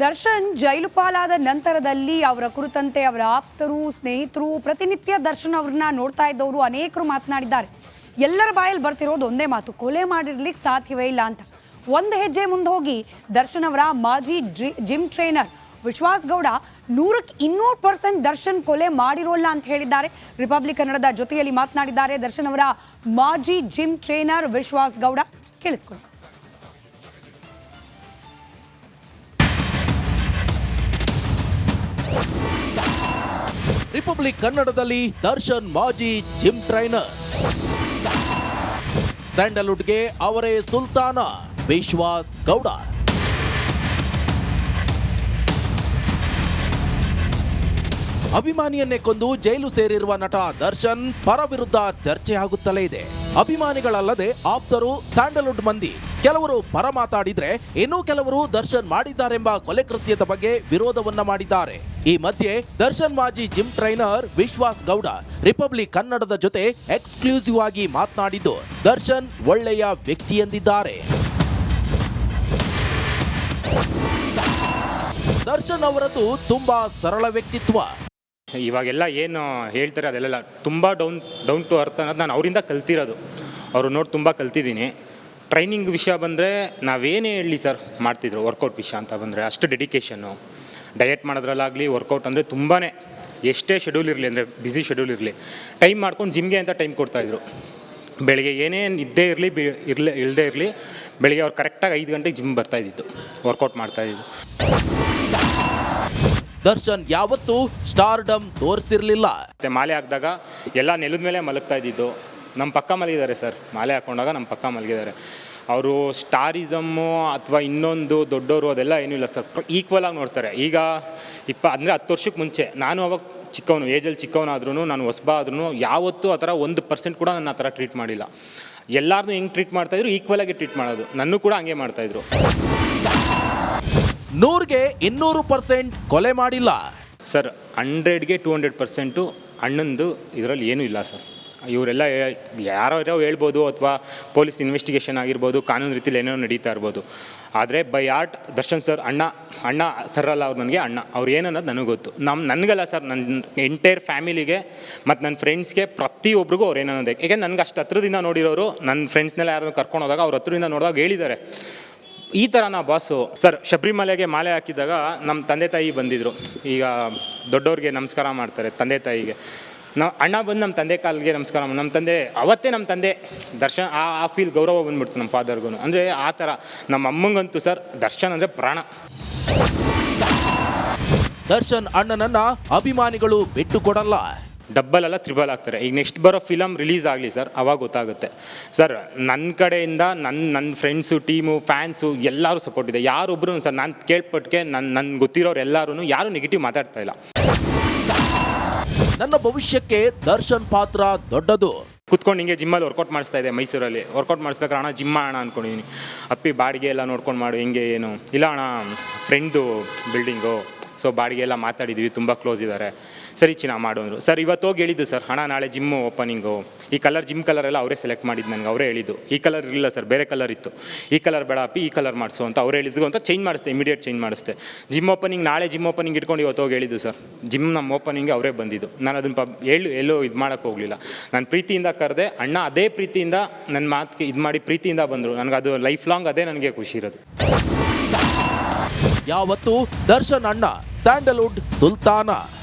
ದರ್ಶನ್ ಜೈಲು ಪಾಲಾದ ನಂತರದಲ್ಲಿ ಅವರ ಕುರಿತಂತೆ ಅವರ ಆಪ್ತರು, ಸ್ನೇಹಿತರು, ಪ್ರತಿನಿತ್ಯ ದರ್ಶನ್ ಅವ್ರನ್ನ ನೋಡ್ತಾ ಇದ್ದವರು ಅನೇಕರು ಮಾತನಾಡಿದ್ದಾರೆ. ಎಲ್ಲರ ಬಾಯಲ್ಲಿ ಬರ್ತಿರೋದು ಒಂದೇ ಮಾತು, ಕೊಲೆ ಮಾಡಿರ್ಲಿಕ್ಕೆ ಸಾಧ್ಯವೇ ಇಲ್ಲ ಅಂತ. ಒಂದು ಹೆಜ್ಜೆ ಮುಂದೆ ಹೋಗಿ ದರ್ಶನ್ ಅವರ ಮಾಜಿ ಜಿಮ್ ಟ್ರೈನರ್ ವಿಶ್ವಾಸ್ ಗೌಡ 100% ದರ್ಶನ್ ಕೊಲೆ ಮಾಡಿರೋಲ್ಲ ಅಂತ ಹೇಳಿದ್ದಾರೆ. ರಿಪಬ್ಲಿಕ್ ಕನ್ನಡದ ಜೊತೆಯಲ್ಲಿ ಮಾತನಾಡಿದ್ದಾರೆ ದರ್ಶನ್ ಅವರ ಮಾಜಿ ಜಿಮ್ ಟ್ರೈನರ್ ವಿಶ್ವಾಸ್ ಗೌಡ. ಕೇಳಿಸ್ಕೊಳ್ಳಿ. ರಿಪಬ್ಲಿಕ್ ಕನ್ನಡದಲ್ಲಿ ದರ್ಶನ್ ಮಾಜಿ ಜಿಮ್ ಟ್ರೈನರ್. ಸ್ಯಾಂಡಲ್ವುಡ್ಗೆ ಅವರೇ ಸುಲ್ತಾನ ವಿಶ್ವಾಸ್ ಗೌಡ. ಅಭಿಮಾನಿಯನ್ನೇ ಕೊಂದು ಜೈಲು ಸೇರಿರುವ ನಟ ದರ್ಶನ್ ಪರ ವಿರುದ್ಧ ಚರ್ಚೆ ಆಗುತ್ತಲೇ ಇದೆ. ಅಭಿಮಾನಿಗಳಲ್ಲದೆ ಆಪ್ತರು, ಸ್ಯಾಂಡಲ್ವುಡ್ ಮಂದಿ ಕೆಲವರು ಪರ ಮಾತಾಡಿದ್ರೆ, ಇನ್ನೂ ಕೆಲವರು ದರ್ಶನ್ ಮಾಡಿದ್ದಾರೆಂಬ ಕೊಲೆ ಕೃತ್ಯದ ಬಗ್ಗೆ ವಿರೋಧವನ್ನ ಮಾಡಿದ್ದಾರೆ. ಈ ಮಧ್ಯೆ ದರ್ಶನ್ ಮಾಜಿ ಜಿಮ್ ಟ್ರೈನರ್ ವಿಶ್ವಾಸ್ ಗೌಡ ರಿಪಬ್ಲಿಕ್ ಕನ್ನಡದ ಜೊತೆ ಎಕ್ಸ್ಕ್ಲೂಸಿವ್ ಆಗಿ ಮಾತನಾಡಿದ್ದು, ದರ್ಶನ್ ಒಳ್ಳೆಯ ವ್ಯಕ್ತಿ ಎಂದಿದ್ದಾರೆ. ದರ್ಶನ್ ಅವರದ್ದು ತುಂಬಾ ಸರಳ ವ್ಯಕ್ತಿತ್ವ. ಇವಾಗೆಲ್ಲ ಏನು ಹೇಳ್ತಾರೆ ಅದೆಲ್ಲ ತುಂಬ ಡೌನ್ ಟು ಅರ್ತ್ ಅನ್ನೋದು ನಾನು ಅವರಿಂದ ಕಲ್ತಿರೋದು. ಅವರು ನೋಡಿ ತುಂಬ ಕಲ್ತಿದ್ದೀನಿ. ಟ್ರೈನಿಂಗ್ ವಿಷಯ ಬಂದರೆ ನಾವೇನೇ ಹೇಳಲಿ ಸರ್ ಮಾಡ್ತಿದ್ರು. ವರ್ಕೌಟ್ ವಿಷಯ ಅಂತ ಬಂದರೆ ಅಷ್ಟು ಡೆಡಿಕೇಶನ್ನು. ಡಯಟ್ ಮಾಡೋದ್ರಲ್ಲಾಗಲಿ ವರ್ಕೌಟ್ ಅಂದರೆ ತುಂಬಾ ಎಷ್ಟೇ ಶೆಡ್ಯೂಲ್ ಇರಲಿ, ಅಂದರೆ ಬ್ಯುಸಿ ಶೆಡ್ಯೂಲ್ ಇರಲಿ, ಟೈಮ್ ಮಾಡ್ಕೊಂಡು ಜಿಮ್ಗೆ ಅಂತ ಟೈಮ್ ಕೊಡ್ತಾಯಿದ್ರು. ಬೆಳಗ್ಗೆ ಏನೇನು ಇದ್ದೇ ಇರಲಿ ಇಲ್ಲದೇ ಇರಲಿ, ಬೆಳಗ್ಗೆ ಅವ್ರು ಕರೆಕ್ಟಾಗಿ 5 ಗಂಟೆಗೆ ಜಿಮ್ ಬರ್ತಾಯಿದ್ದಿತ್ತು, ವರ್ಕೌಟ್ ಮಾಡ್ತಾಯಿದ್ದು. ದರ್ಶನ್ ಯಾವತ್ತೂ ಸ್ಟಾರ್ಡಮ್ ತೋರಿಸಿರ್ಲಿಲ್ಲ. ಮತ್ತು ಮಾಲೆ ಹಾಕಿದಾಗ ಎಲ್ಲ ನೆಲದ ಮೇಲೆ ಮಲಗ್ತಾ ಇದ್ದಿದ್ದು. ನಮ್ಮ ಪಕ್ಕ ಮಲಗಿದ್ದಾರೆ ಸರ್, ಮಾಲೆ ಹಾಕ್ಕೊಂಡಾಗ ನಮ್ಮ ಪಕ್ಕ ಮಲಗಿದ್ದಾರೆ. ಅವರು ಸ್ಟಾರಿಸಮ್ಮು ಅಥವಾ ಇನ್ನೊಂದು ದೊಡ್ಡವರು ಅದೆಲ್ಲ ಏನೂ ಇಲ್ಲ ಸರ್, ಈಕ್ವಲ್ ಆಗಿ ನೋಡ್ತಾರೆ. ಈಗ ಅಂದರೆ 10 ವರ್ಷಕ್ಕೆ ಮುಂಚೆ ನಾನು ಅವಾಗ ಚಿಕ್ಕವನು, ಏಜಲ್ಲಿ ಚಿಕ್ಕವನಾದ್ರೂ, ನಾನು ಹೊಸಬ ಆದ್ರೂ ಯಾವತ್ತೂ ಆ ಥರ 1% ಕೂಡ ನನ್ನ ಆ ಥರ ಟ್ರೀಟ್ ಮಾಡಿಲ್ಲ. ಎಲ್ಲರನ್ನೂ ಹೆಂಗೆ ಟ್ರೀಟ್ ಮಾಡ್ತಾಯಿದ್ರು ಈಕ್ವಲಾಗಿ ಟ್ರೀಟ್ ಮಾಡೋದು. ನನ್ನೂ ಕೂಡ ಹಂಗೆ ಮಾಡ್ತಾಯಿದ್ರು. 100ಗೆ 200% ಕೊಲೆ ಮಾಡಿಲ್ಲ ಸರ್. 100ಗೆ 200% ಅಣ್ಣಂದು ಇದರಲ್ಲಿ ಏನೂ ಇಲ್ಲ ಸರ್. ಇವರೆಲ್ಲ ಯಾರೋ ಹೇಳ್ಬೋದು, ಅಥವಾ ಪೊಲೀಸ್ ಇನ್ವೆಸ್ಟಿಗೇಷನ್ ಆಗಿರ್ಬೋದು, ಕಾನೂನು ರೀತಿಯಲ್ಲಿ ಏನೋ ನಡೀತಾ ಇರ್ಬೋದು. ಆದರೆ ಬೈ ಆರ್ಟ್ ದರ್ಶನ್ ಸರ್ ಅಣ್ಣ ಸರ್ ಅಲ್ಲ, ಅವ್ರು ನನಗೆ ಅಣ್ಣ. ಅವ್ರು ಏನನ್ನೋದು ನನಗೆ ಗೊತ್ತು. ನನಗಲ್ಲ ಸರ್, ನನ್ನ ಎಂಟೈರ್ ಫ್ಯಾಮಿಲಿಗೆ ಮತ್ತು ನನ್ನ ಫ್ರೆಂಡ್ಸ್ಗೆ ಪ್ರತಿಯೊಬ್ಬರಿಗೂ ಅವ್ರು ಏನನ್ನೋದು. ಯಾಕೆ ನನಗೆ ಅಷ್ಟು ಹತ್ರದಿಂದ ನೋಡಿರೋರು, ನನ್ನ ಫ್ರೆಂಡ್ಸ್ನೆಲ್ಲ ಯಾರನ್ನು ಕರ್ಕೊಂಡು ಹೋದಾಗ ಅವ್ರ ಹತ್ರದಿಂದ ನೋಡಿದಾಗ ಹೇಳಿದ್ದಾರೆ, ಈ ಥರ ನಾ ಬಾಸು. ಸರ್, ಶಬರಿಮಲೆಗೆ ಮಾಲೆ ಹಾಕಿದಾಗ ನಮ್ಮ ತಂದೆ ತಾಯಿ ಬಂದಿದ್ದರು. ಈಗ ದೊಡ್ಡವ್ರಿಗೆ ನಮಸ್ಕಾರ ಮಾಡ್ತಾರೆ ತಂದೆ ತಾಯಿಗೆ. ಅಣ್ಣ ಬಂದು ನಮ್ಮ ತಂದೆ ಕಾಲಿಗೆ ನಮಸ್ಕಾರ. ನಮ್ಮ ತಂದೆ ಅವತ್ತೇ ನಮ್ಮ ತಂದೆ ದರ್ಶನ್ ಆ ಫೀಲ್ ಗೌರವ ಬಂದ್ಬಿಡ್ತು ನಮ್ಮ ಫಾದರ್ಗೂ. ಅಂದರೆ ಆ ಥರ ನಮ್ಮ ಅಮ್ಮಂಗಂತೂ ಸರ್ ದರ್ಶನ್ ಅಂದರೆ ಪ್ರಾಣ. ದರ್ಶನ್ ಅಣ್ಣನನ್ನ ಅಭಿಮಾನಿಗಳು ಬಿಟ್ಟು ಕೊಡಲ್ಲ. ಡಬ್ಬಲ್ ಅಲ್ಲ, ತ್ರಿಬಲ್ ಆಗ್ತಾರೆ. ಈಗ ನೆಕ್ಸ್ಟ್ ಬರೋ ಫಿಲಮ್ ರಿಲೀಸ್ ಆಗಲಿ ಸರ್, ಅವಾಗ ಗೊತ್ತಾಗುತ್ತೆ ಸರ್. ನನ್ನ ಕಡೆಯಿಂದ ನನ್ನ ಫ್ರೆಂಡ್ಸು, ಟೀಮು, ಫ್ಯಾನ್ಸು ಎಲ್ಲರೂ ಸಪೋರ್ಟ್ ಇದೆ. ಯಾರೊಬ್ಬರು ಸರ್ ನಾನು ಕೇಳ್ಪಟ್ಟಿಗೆ ನನ್ಗೆ ಗೊತ್ತಿರೋರು ಎಲ್ಲರೂ ಯಾರೂ ನೆಗೆಟಿವ್ ಮಾತಾಡ್ತಾ ಇಲ್ಲ. ನನ್ನ ಭವಿಷ್ಯಕ್ಕೆ ದರ್ಶನ್ ಪಾತ್ರ ದೊಡ್ಡದು. ಕುತ್ಕೊಂಡು ಹಿಂಗೆ ಜಿಮ್ಮಲ್ಲಿ ವರ್ಕೌಟ್ ಮಾಡಿಸ್ತಾ ಇದೆ ಮೈಸೂರಲ್ಲಿ. ವರ್ಕೌಟ್ ಮಾಡಿಸ್ಬೇಕಾರೆ ಅಣ್ಣ ಜಿಮ್ ಅಣ್ಣ ಅಂದ್ಕೊಂಡಿದ್ದೀನಿ. ಅಪ್ಪಿ ಬಾಡಿಗೆ ಎಲ್ಲ ನೋಡ್ಕೊಂಡು ಮಾಡು, ಹಿಂಗೆ ಏನು ಇಲ್ಲ ಅಣ್ಣ, ಫ್ರೆಂಡ್ದು ಬಿಲ್ಡಿಂಗು, ಸೊ ಬಾಡಿಗೆ ಎಲ್ಲ ಮಾತಾಡಿದ್ವಿ, ತುಂಬ ಕ್ಲೋಸ್ ಇದ್ದಾರೆ. ಸರಿ ಚಿನ್ನ ಮಾಡು ಅಂದರು. ಸರ್ ಇವತ್ತು ಹೋಗಿ ಹೇಳಿದ್ದು ಸರ್, ಅಣ್ಣ ನಾಳೆ ಜಿಮ್ಮು ಓಪನಿಂಗು, ಈ ಕಲರ್ ಜಿಮ್ ಕಲರ್ ಎಲ್ಲ ಅವರೇ ಸೆಲೆಕ್ಟ್ ಮಾಡಿದ್ದು ನನಗೆ. ಅವರೇ ಹೇಳಿದ್ದು, ಈ ಕಲರ್ ಇರಲಿಲ್ಲ ಸರ್, ಬೇರೆ ಕಲರ್ ಇತ್ತು, ಈ ಕಲರ್ ಬೇಡ ಅಪ್ಪಿ, ಈ ಕಲರ್ ಮಾಡಿಸು ಅಂತ ಅವ್ರು ಹೇಳಿದ್ರು ಅಂತ ಚೇಂಜ್ ಮಾಡಿಸ್ದೆ, ಇಮಿಡಿಯೇಟ್ ಚೇಂಜ್ ಮಾಡಿಸ್ದೆ. ಜಿಮ್ ಓಪನಿಂಗ್ ನಾಳೆ ಜಿಮ್ ಓಪನಿಂಗ್ ಇಟ್ಕೊಂಡು ಇವತ್ತು ಹೋಗಿ ಹೇಳಿದ್ದು ಸರ್. ಜಿಮ್ ನಮ್ಮ ಓಪನಿಂಗ್ಗೆ ಅವರೇ ಬಂದಿದ್ದು. ನಾನು ಅದನ್ನು ಎಲ್ಲೂ ಇದು ಮಾಡೋಕ್ಕೆ ಹೋಗಲಿಲ್ಲ. ನಾನು ಪ್ರೀತಿಯಿಂದ ಕರೆದೆ. ಅಣ್ಣ ಅದೇ ಪ್ರೀತಿಯಿಂದ ನನ್ನ ಮಾತಿಗೆ ಇದು ಮಾಡಿ ಪ್ರೀತಿಯಿಂದ ಬಂದರು. ನನಗೆ ಅದು ಲೈಫ್ ಲಾಂಗ್ ಅದೇ ನನಗೆ ಖುಷಿ ಇರೋದು. ಯಾವತ್ತು ದರ್ಶನ್ ಅಣ್ಣ ಸ್ಯಾಂಡಲ್ವುಡ್ ಸುಲ್ತಾನ.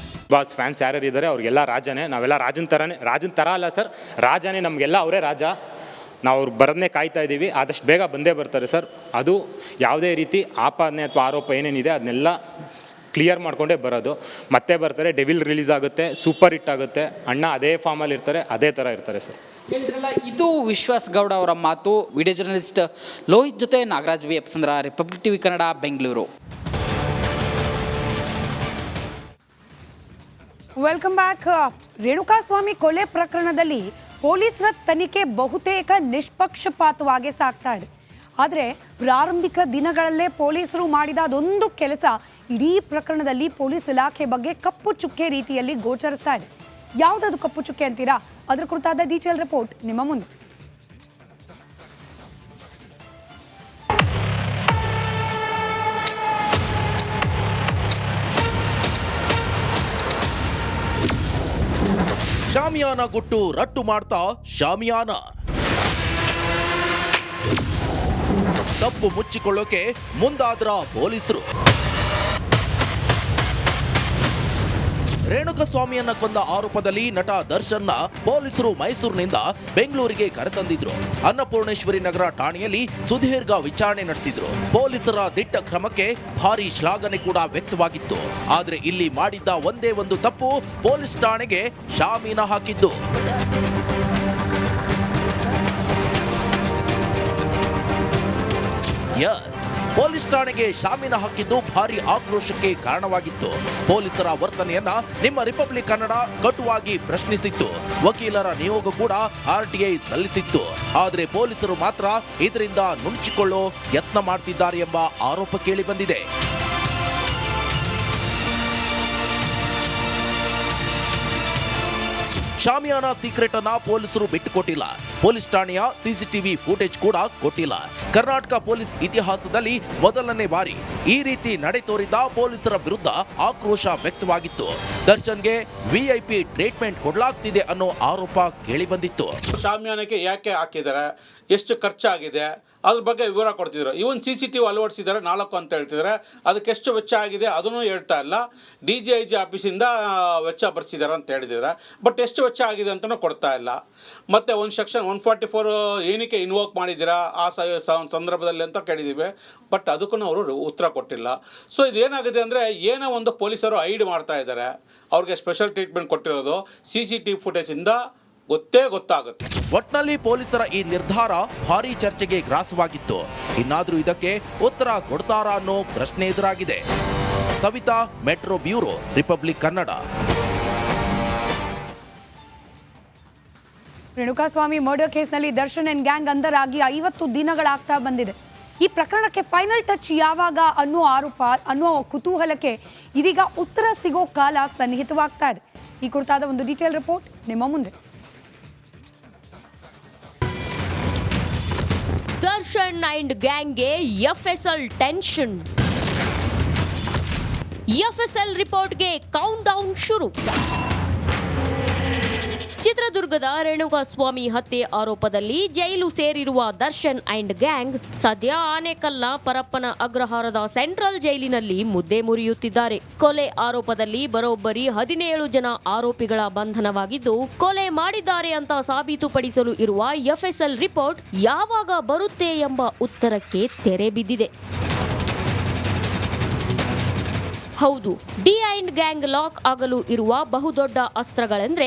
ಬಾಸ್ ಫ್ಯಾನ್ಸ್ ಯಾರ್ಯಾರು ಇದ್ದಾರೆ ಅವ್ರಿಗೆಲ್ಲ ರಾಜನೇ. ನಾವೆಲ್ಲ ರಾಜನ ಥರ ಅಲ್ಲ ಸರ್, ರಾಜನೇ ನಮಗೆಲ್ಲ ಅವರೇ ರಾಜ. ನಾವು ಅವ್ರು ಬರೋದನ್ನೇ ಕಾಯ್ತಾ ಇದ್ದೀವಿ. ಆದಷ್ಟು ಬೇಗ ಬಂದೇ ಬರ್ತಾರೆ ಸರ್. ಅದು ಯಾವುದೇ ರೀತಿ ಆಪಾದನೆ ಅಥವಾ ಆರೋಪ ಏನೇನಿದೆ ಅದನ್ನೆಲ್ಲ ಕ್ಲಿಯರ್ ಮಾಡಿಕೊಂಡೇ ಬರೋದು. ಮತ್ತೆ ಬರ್ತಾರೆ, ಡೆವಿಲ್ ರಿಲೀಸ್ ಆಗುತ್ತೆ, ಸೂಪರ್ ಹಿಟ್ ಆಗುತ್ತೆ. ಅಣ್ಣ ಅದೇ ಫಾರ್ಮಲ್ಲಿ ಇರ್ತಾರೆ, ಅದೇ ಥರ ಇರ್ತಾರೆ ಸರ್. ಹೇಳಿದ್ರಲ್ಲ, ಇದು ವಿಶ್ವಾಸ್ ಗೌಡ ಅವರ ಮಾತು. ವಿಡಿಯೋ ಜರ್ನಲಿಸ್ಟ್ ಲೋಹಿತ್ ಜೊತೆ ನಾಗರಾಜ್ ವಿ ಎಪ್ಸಂದ್ರ, Republic TV Kannada, Bengaluru. Welcome back. Renukaswamy ಕೊಲೆ ಪ್ರಕರಣದಲ್ಲಿ ಪೊಲೀಸರ ತನಿಖೆ ಬಹುತೇಕ ನಿಷ್ಪಕ್ಷಪಾತವಾಗಿ ಸಾಗ್ತಾ ಇದೆ. ಆದರೆ ಪ್ರಾರಂಭಿಕ ದಿನಗಳಲ್ಲೇ ಪೊಲೀಸರು ಮಾಡಿದ ಅದೊಂದು ಕೆಲಸ ಇಡೀ ಪ್ರಕರಣದಲ್ಲಿ ಪೊಲೀಸ್ ಇಲಾಖೆ ಬಗ್ಗೆ ಕಪ್ಪು ಚುಕ್ಕೆ ರೀತಿಯಲ್ಲಿ ಗೋಚರಿಸ್ತಾ ಇದೆ. ಯಾವುದದು ಕಪ್ಪು ಚುಕ್ಕೆ ಅಂತೀರಾ? ಅದರ ಕುರಿತಾದ ಡೀಟೇಲ್ ರಿಪೋರ್ಟ್ ನಿಮ್ಮ ಮುಂದೆ. ಶಾಮಿಯಾನ ಗುಟ್ಟು ರಟ್ಟು ಮಾಡ್ತಾ ಶಾಮಿಯಾನ ತಪ್ಪು ಮುಚ್ಚಿಕೊಳ್ಳೋಕೆ ಮುಂದಾದ್ರ ಪೊಲೀಸರು. ರೇಣುಕಸ್ವಾಮಿಯನ್ನ ಕೊಂದ ಆರೋಪದಲ್ಲಿ ನಟ ದರ್ಶನ್ನ ಪೊಲೀಸರು ಮೈಸೂರಿನಿಂದ ಬೆಂಗಳೂರಿಗೆ ಕರೆತಂದಿದ್ರು. ಅನ್ನಪೂರ್ಣೇಶ್ವರಿ ನಗರ ಠಾಣೆಯಲ್ಲಿ ಸುದೀರ್ಘ ವಿಚಾರಣೆ ನಡೆಸಿದ್ರು. ಪೊಲೀಸರ ದಿಟ್ಟ ಕ್ರಮಕ್ಕೆ ಭಾರಿ ಶ್ಲಾಘನೆ ಕೂಡ ವ್ಯಕ್ತವಾಗಿತ್ತು. ಆದ್ರೆ ಇಲ್ಲಿ ಮಾಡಿದ್ದ ಒಂದೇ ಒಂದು ತಪ್ಪು ಪೊಲೀಸ್ ಠಾಣೆಗೆ ಶಾಮೀನ ಹಾಕಿದ್ದು. ಪೊಲೀಸ್ ಠಾಣೆಗೆ ಶಾಮೀನ ಹಾಕಿದ್ದು ಭಾರಿ ಆಕ್ರೋಶಕ್ಕೆ ಕಾರಣವಾಗಿತ್ತು. ಪೊಲೀಸರ ವರ್ತನೆಯನ್ನ ನಿಮ್ಮ ರಿಪಬ್ಲಿಕ್ ಕನ್ನಡ ಕಟುವಾಗಿ ಪ್ರಶ್ನಿಸಿತ್ತು. ವಕೀಲರ ನಿಯೋಗ ಕೂಡ ಆರ್ಟಿಐ ಸಲ್ಲಿಸಿತ್ತು. ಆದರೆ ಪೊಲೀಸರು ಮಾತ್ರ ಇದರಿಂದ ನುಣುಚಿಕೊಳ್ಳೋ ಯತ್ನ ಮಾಡ್ತಿದ್ದಾರೆ ಎಂಬ ಆರೋಪ ಕೇಳಿ ಬಂದಿದೆ. ಶಾಮಿಯಾನ ಸೀಕ್ರೆಟ್ ಅನ್ನ ಪೊಲೀಸರು ಬಿಟ್ಟುಕೊಟ್ಟಿಲ್ಲ. ಪೊಲೀಸ್ ಠಾಣೆಯ ಸಿಸಿಟಿವಿ ಫುಟೇಜ್ ಕೂಡ ಕೊಟ್ಟಿಲ್ಲ. ಕರ್ನಾಟಕ ಪೊಲೀಸ್ ಇತಿಹಾಸದಲ್ಲಿ ಮೊದಲನೇ ಬಾರಿ ಈ ರೀತಿ ನಡೆ ತೋರಿದ ಪೊಲೀಸರ ವಿರುದ್ಧ ಆಕ್ರೋಶ ವ್ಯಕ್ತವಾಗಿತ್ತು. ದರ್ಶನ್ಗೆ ವಿಐಪಿ ಟ್ರೀಟ್ಮೆಂಟ್ ಕೊಡಲಾಗ್ತಿದೆ ಅನ್ನೋ ಆರೋಪ ಕೇಳಿ ಬಂದಿತ್ತು. ಶಾಮಿಯಾನಕ್ಕೆ ಯಾಕೆ ಹಾಕಿದ್ದಾರೆ, ಎಷ್ಟು ಖರ್ಚಾಗಿದೆ, ಅದ್ರ ಬಗ್ಗೆ ವಿವರ ಕೊಡ್ತಿದ್ರು. ಇವನ್ CCTV ಅಳವಡಿಸಿದ್ದಾರೆ 4 ಅಂತ ಹೇಳ್ತಿದ್ದಾರೆ. ಅದಕ್ಕೆ ಎಷ್ಟು ವೆಚ್ಚ ಆಗಿದೆ ಅದನ್ನು ಹೇಳ್ತಾ ಇಲ್ಲ. DGIG ಆಫೀಸಿಂದ ವೆಚ್ಚ ಬರ್ಸಿದ್ದಾರೆ ಅಂತ ಹೇಳಿದ್ದಾರೆ. ಬಟ್ ಎಷ್ಟು ವೆಚ್ಚ ಆಗಿದೆ ಅಂತಲೂ ಕೊಡ್ತಾ ಇಲ್ಲ. ಮತ್ತು ಒಂದು ಸೆಕ್ಷನ್ 144 ಏನಕ್ಕೆ ಇನ್ವೋಕ್ ಮಾಡಿದ್ದೀರಾ ಆ ಸಂದರ್ಭದಲ್ಲಿ ಅಂತ ಕೇಳಿದ್ದೀವಿ. ಬಟ್ ಅದಕ್ಕೂ ಅವರು ಉತ್ತರ ಕೊಟ್ಟಿಲ್ಲ. ಸೊ ಇದೇನಾಗಿದೆ ಅಂದರೆ ಏನೋ ಒಂದು ಪೊಲೀಸರು ಹೈಡ್ ಮಾಡ್ತಾ ಇದ್ದಾರೆ. ಅವ್ರಿಗೆ ಸ್ಪೆಷಲ್ ಟ್ರೀಟ್ಮೆಂಟ್ ಕೊಟ್ಟಿರೋದು CCTV ಫುಟೇಜಿಂದ ಗೊತ್ತಾಗುತ್ತೆ. ಒಟ್ನಲ್ಲಿ ಪೊಲೀಸರ ಈ ನಿರ್ಧಾರ ಭಾರೀ ಚರ್ಚೆಗೆ ಗ್ರಾಸವಾಗಿತ್ತು. ಇನ್ನಾದ್ರೂ ಇದಕ್ಕೆ ಉತ್ತರ ಕೊಡ್ತಾರಾ ಅನ್ನೋ ಪ್ರಶ್ನೆ ಎದುರಾಗಿದೆ. Savita, metro bureau, Republic Kannada. Renukaswamy murder ಕೇಸ್ನಲ್ಲಿ ದರ್ಶನ್ ಅಂಡ್ ಗ್ಯಾಂಗ್ ಅಂಧರಾಗಿ 50 ದಿನಗಳಾಗ್ತಾ ಬಂದಿದೆ. ಈ ಪ್ರಕರಣಕ್ಕೆ ಫೈನಲ್ ಟಚ್ ಯಾವಾಗ ಅನ್ನೋ ಕುತೂಹಲಕ್ಕೆ ಇದೀಗ ಉತ್ತರ ಸಿಗೋ ಕಾಲ ಸನ್ನಿಹಿತವಾಗ್ತಾ ಇದೆ. ಈ ಕುರಿತಾದ ಒಂದು ಡೀಟೇಲ್ ರಿಪೋರ್ಟ್ ನಿಮ್ಮ ಮುಂದೆ. ದರ್ಶನ್ ಅಂಡ್ ಗ್ಯಾಂಗ್ಗೆ FSL ಟೆನ್ಷನ್. FSL ರಿಪೋರ್ಟ್ಗೆ ಕೌಂಟ್ ಡೌನ್ ಶುರು. ಚಿತ್ರದುರ್ಗದ ರೇಣುಕಾಸ್ವಾಮಿ ಹತ್ಯೆ ಆರೋಪದಲ್ಲಿ ಜೈಲು ಸೇರಿರುವ ದರ್ಶನ್ ಅಂಡ್ ಗ್ಯಾಂಗ್ ಸದ್ಯ ಆನೇಕಲ್ನ ಪರಪ್ಪನ ಅಗ್ರಹಾರದ ಸೆಂಟ್ರಲ್ ಜೈಲಿನಲ್ಲಿ ಮುದ್ದೆ ಮುರಿಯುತ್ತಿದ್ದಾರೆ. ಕೊಲೆ ಆರೋಪದಲ್ಲಿ ಬರೋಬ್ಬರಿ 17 ಜನ ಆರೋಪಿಗಳ ಬಂಧನವಾಗಿದ್ದು, ಕೊಲೆ ಮಾಡಿದ್ದಾರೆ ಅಂತ ಸಾಬೀತುಪಡಿಸಲು ಇರುವ FSL ರಿಪೋರ್ಟ್ ಯಾವಾಗ ಬರುತ್ತೆ ಎಂಬ ಉತ್ತರಕ್ಕೆ ತೆರೆ ಬಿದ್ದಿದೆ. ಹೌದು, ಡಿ ಅಂಡ್ ಗ್ಯಾಂಗ್ ಲಾಕ್ ಆಗಲು ಇರುವ ಬಹುದೊಡ್ಡ ಅಸ್ತ್ರಗಳೆಂದ್ರೆ